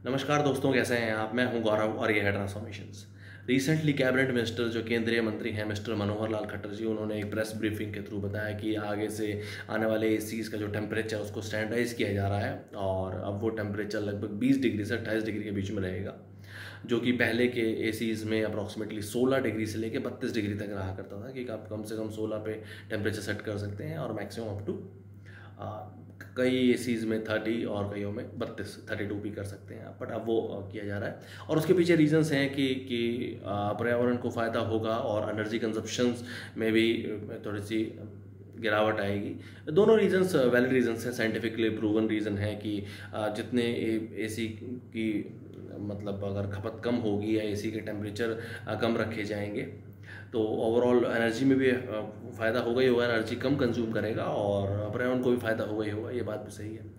नमस्कार दोस्तों, कैसे हैं आप। मैं हूं गौरव और ये है ट्रांसफॉर्मेशंस। रिसेंटली कैबिनेट मिनिस्टर जो केंद्रीय मंत्री हैं मिस्टर मनोहर लाल खट्टर जी, उन्होंने एक प्रेस ब्रीफिंग के थ्रू बताया कि आगे से आने वाले एसीज़ का जो टेम्परेचर है उसको स्टैंडर्डाइज़ किया जा रहा है और अब वो टेम्परेचर लगभग 20 डिग्री से 28 डिग्री के बीच में रहेगा, जो कि पहले के एसीज़ में अप्रॉक्सीमेटली 16 डिग्री से लेकर 32 डिग्री तक रहा करता था कि आप कम से कम 16 पे टेम्परेचर सेट कर सकते हैं और मैक्सिमम अप टू कई एसीज़ में 30 और कईयों में 32 भी कर सकते हैं आप। बट अब वो किया जा रहा है और उसके पीछे रीजंस हैं कि पर्यावरण को फ़ायदा होगा और एनर्जी कंजप्शंस में भी थोड़ी सी गिरावट आएगी। दोनों रीजंस वैलिड रीजंस हैं, साइंटिफिकली प्रूवन रीज़न है कि जितने एसी की मतलब अगर खपत कम होगी या एसी के टेम्परेचर कम रखे जाएंगे तो ओवरऑल एनर्जी में भी फ़ायदा होगा ही होगा, एनर्जी कम कंज्यूम करेगा और पर्यावरण को भी फ़ायदा होगा ही होगा, ये बात भी सही है।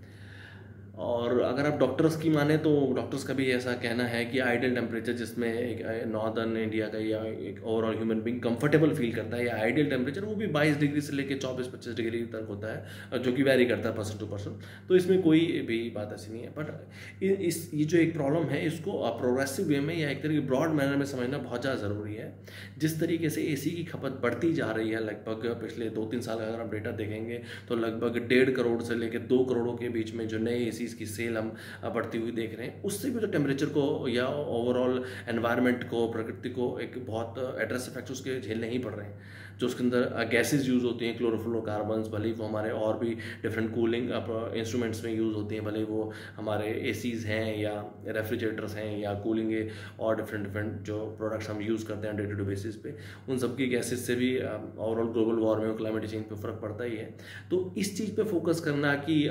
और अगर आप डॉक्टर्स की माने तो डॉक्टर्स का भी ऐसा कहना है कि आइडियल टेम्परेचर जिसमें एक नॉर्दर्न इंडिया का या एक overall human being comfortable feel करता है, या आइडियल टेम्परेचर वो भी 22 डिग्री से लेकर 24-25 डिग्री तक होता है, जो कि वैरी करता है पर्सन टू पर्सन। तो इसमें कोई भी बात ऐसी नहीं है। बट ये जो एक प्रॉब्लम है इसको प्रोग्रेसिव वे में या एक तरीके ब्रॉड मैनर में समझना बहुत ज़्यादा ज़रूरी है। जिस तरीके से एसी की खपत बढ़ती जा रही है, लगभग पिछले 2-3 साल का अगर आप डेटा देखेंगे तो लगभग 1.5 करोड़ से लेकर 2 करोड़ों के बीच में जो नए एसी की सेल हम बढ़ती हुई देख रहे हैं, उससे भी तो टेम्परेचर को या ओवरऑल एनवायरनमेंट को, प्रकृति को एक बहुत एड्रेस इफेक्ट्स उसके झेलने ही पड़ रहे हैं। जो उसके अंदर गैसेज यूज़ होती हैं, क्लोरोफ्लोरोकार्बन्स, भले ही वो हमारे और भी डिफरेंट कूलिंग इंस्ट्रूमेंट्स में यूज़ होती हैं, भले वो हमारे एसीज़ हैं या रेफ्रिजरेटर्स हैं या कूलिंग और डिफरेंट जो प्रोडक्ट्स हम यूज़ करते हैं डे टू डे बेसिस पे, उन सब की गैसेज से भी ओवरऑल ग्लोबल वार्मिंग और क्लाइमेट चेंज पे फ़र्क पड़ता ही है। तो इस चीज़ पे फोकस करना कि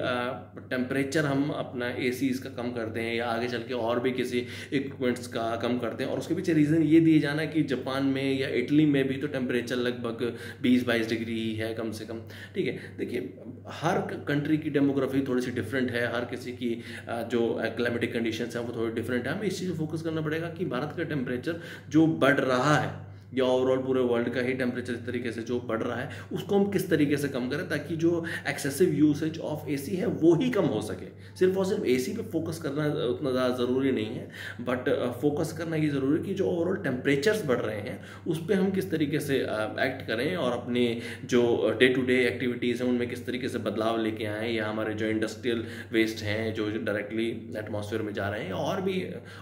टेम्परेचर हम अपना एसीज़ का कम करते हैं या आगे चल के और भी किसी इक्विपमेंट्स का कम करते हैं, और उसके पीछे रीज़न ये दिए जाना कि जापान में या इटली में भी तो टेम्परेचर लगभग 20-22 डिग्री ही है कम से कम। ठीक है, देखिए हर कंट्री की डेमोग्राफी थोड़ी सी डिफरेंट है, हर किसी की जो क्लाइमेटिक कंडीशंस हैं वो थोड़ी डिफरेंट है। हमें इस चीज़ पर फोकस करना पड़ेगा कि भारत का टेम्परेचर जो बढ़ रहा है या ओवरऑल पूरे वर्ल्ड का ही टेम्परेचर इस तरीके से जो बढ़ रहा है उसको हम किस तरीके से कम करें ताकि जो एक्सेसिव यूसेज ऑफ एसी है वो ही कम हो सके। सिर्फ और सिर्फ एसी पे फोकस करना उतना ज़्यादा ज़रूरी नहीं है, बट फोकस करना ये ज़रूरी है कि जो ओवरऑल टेम्परेचर्स बढ़ रहे हैं उस पर हम किस तरीके से एक्ट करें और अपने जो डे टू डे एक्टिविटीज़ हैं उनमें किस तरीके से बदलाव लेके आएँ, या हमारे जो इंडस्ट्रियल वेस्ट हैं जो डायरेक्टली एटमॉस्फेयर में जा रहे हैं और भी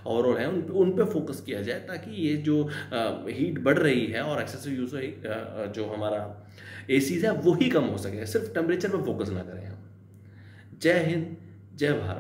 ओवरऑल हैं उन पर फोकस किया जाए ताकि ये जो हीट बढ़ रही है और एक्सेसिव यूज जो हमारा एसीज है वो ही कम हो सके। सिर्फ टेम्परेचर पर फोकस ना करें हम। जय हिंद, जय भारत।